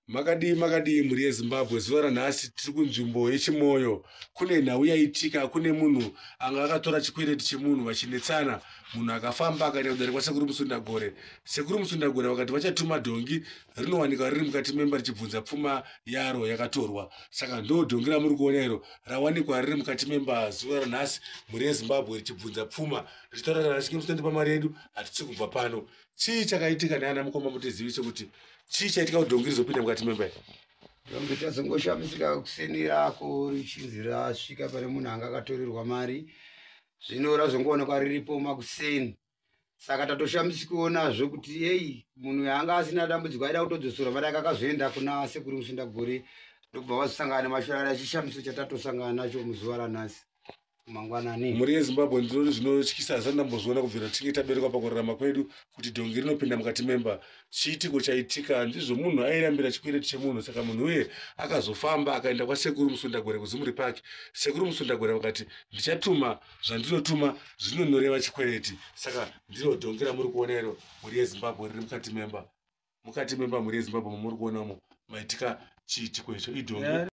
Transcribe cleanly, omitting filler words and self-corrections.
Makadi mhuri yeZimbabwe zuva ranhasi tiri kunzvimbo yechimoyo. Kune nhau yaitika, kune munhu anga akatora chikwereti chemunhu vachinetsana, munhu akafamba akaenda kudare kwasekuru Musundagore. Sekuru Musundagore vakati vachatuma dhongi rinowanikwa riri mukati memba richibvunza pfuma yaro yakatorwa. Saka ndo dhongi ramuri kuona iro rawanikwa riri mukati memba zuva ranhasi mhuri yeZimbabwe richibvunza pfuma richitaura kana richinge musandipa mari yedu hatisi kubva pano. Chii chakaitika nehana mukoma mutizivise kuti chii chaitika kuti dhongi rizopinda mukati memba iyi? Dhongi tazongoshamisika kuseni rako richinzi rasvika pane munhu anga akatorerwa mari. Zvino razongoonekwa riripo makuseni. Saka tatoshamisikonazvo kuti hey, munhu yanga asina dambudziko aida kutodzosora mari yake akazoenda kuna sekuru Musundagore. Ndobva vazosangana nemashorara achishamiso chatatosangana nacho muzuva ranhasi mangwanani. Mhuri yeZimbabwe ndinoti zvinotyisa hazana ndambozoona kubvira tinge taberekwa pakurarama kwedu kuti dhongi rinopinda mukati memba. Chiitiko chaitika ndizvo munhu airambira chikwereti chemunhu, saka munhu uye akazofamba akaenda kwasekuru Musundagore kuZimuri Park. Sekuru Musundagore vakati ndichatuma zvandinotuma zvinonoreva chikwereti. Saka ndiro dhongi ramuri kuona iro mhuri yeZimbabwe riri mukati memba. Mukati memba mhuri yeZimbabwe muri kuonamo maitika chiitiko icho idhongi.